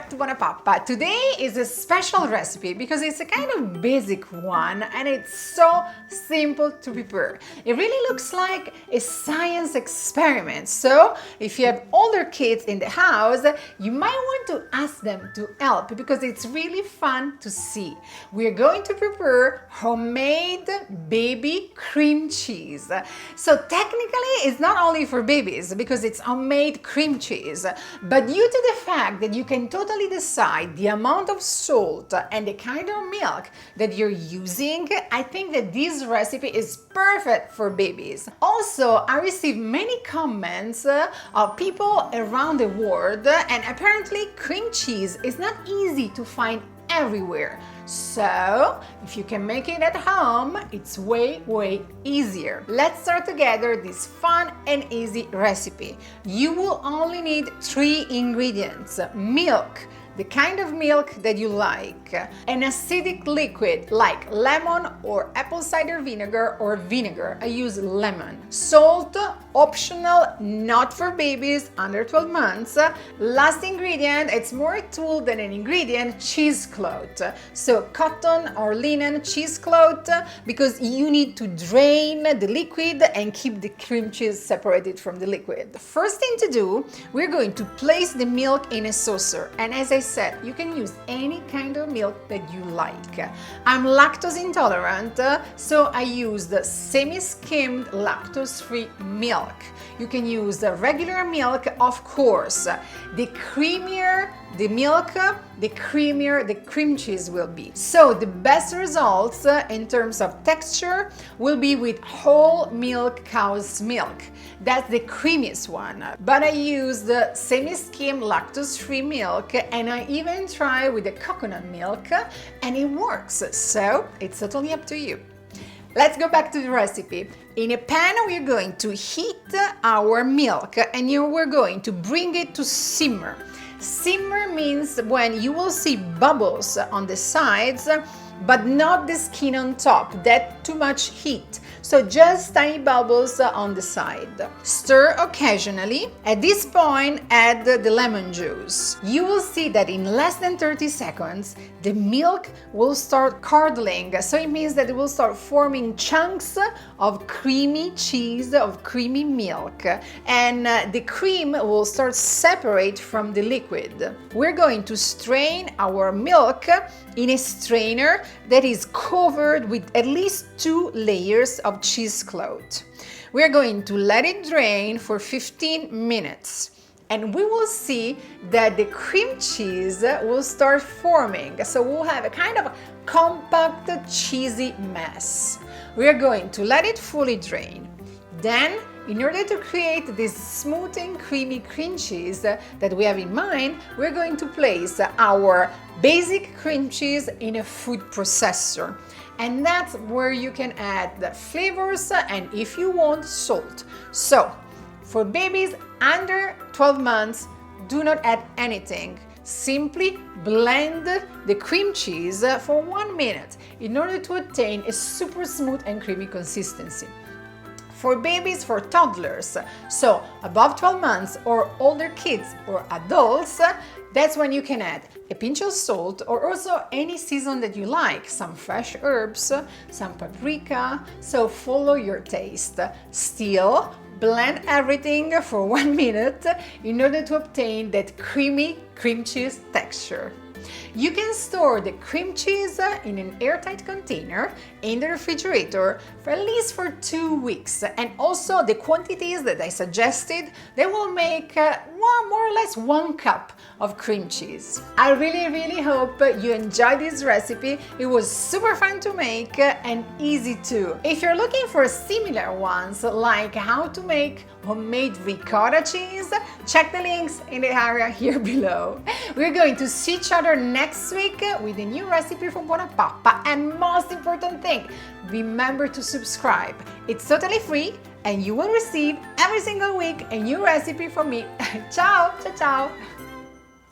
back to BuonaPappa. Today is a special recipe because it's a kind of basic one and it's so simple to prepare. It really looks like a science experiment. So if you have older kids in the house, you might want to ask them to help because it's really fun to see. We're going to prepare homemade baby cream cheese. So technically it's not only for babies because it's homemade cream cheese, but due to the fact that you can totally decide the amount of salt and the kind of milk that you're using, I think that this recipe is perfect for babies. Also, I received many comments of people around the world, and apparently cream cheese is not easy to find everywhere. So, if you can make it at home, it's way easier. Let's start together this fun and easy recipe. You will only need 3 ingredients: milk, the kind of milk that you like, an acidic liquid like lemon or apple cider vinegar or vinegar. I use lemon. Salt, optional, not for babies under 12 months. Last ingredient, it's more a tool than an ingredient, cheesecloth. So cotton or linen cheesecloth, because you need to drain the liquid and keep the cream cheese separated from the liquid. The first thing to do, we're going to place the milk in a saucer, and as I said, you can use any kind of milk that you like. I'm lactose intolerant, so I use the semi-skimmed lactose-free milk. You can use the regular milk, of course. The creamier the milk, the creamier the cream cheese will be. So the best results in terms of texture will be with whole milk cow's milk. That's the creamiest one. But I use the semi-skim lactose-free milk, and I even try with the coconut milk, and it works. So it's totally up to you. Let's go back to the recipe. In a pan, we're going to heat our milk, and we're going to bring it to simmer. Simmer means when you will see bubbles on the sides, but not the skin on top. That's too much heat. So just tiny bubbles on the side. Stir occasionally. At this point, add the lemon juice. You will see that in less than 30 seconds, the milk will start curdling. So it means that it will start forming chunks of creamy cheese, of creamy milk. And the cream will start separate from the liquid. We're going to strain our milk in a strainer that is covered with at least 2 layers of cheesecloth. We're going to let it drain for 15 minutes. And we will see that the cream cheese will start forming. So we'll have a kind of compact, cheesy mess. We're going to let it fully drain. Then, in order to create this smooth and creamy cream cheese that we have in mind, we're going to place our basic cream cheese in a food processor. And that's where you can add the flavors and, if you want, salt. So, for babies under 12 months, do not add anything. Simply blend the cream cheese for 1 minute in order to attain a super smooth and creamy consistency. For babies, for toddlers, so above 12 months or older kids or adults, that's when you can add a pinch of salt or also any season that you like, some fresh herbs, some paprika, so follow your taste. Still, blend everything for 1 minute in order to obtain that creamy cream cheese texture. You can store the cream cheese in an airtight container in the refrigerator for at least 2 weeks. And also the quantities that I suggested, they will make more or less 1 cup of cream cheese. I really hope you enjoyed this recipe. It was super fun to make and easy too. If you're looking for similar ones, like how to make homemade ricotta cheese, check the links in the area here below. We're going to see each other next week with a new recipe from BuonaPappa, and most important thing, remember to subscribe. It's totally free and you will receive every single week a new recipe from me. Ciao, ciao, ciao!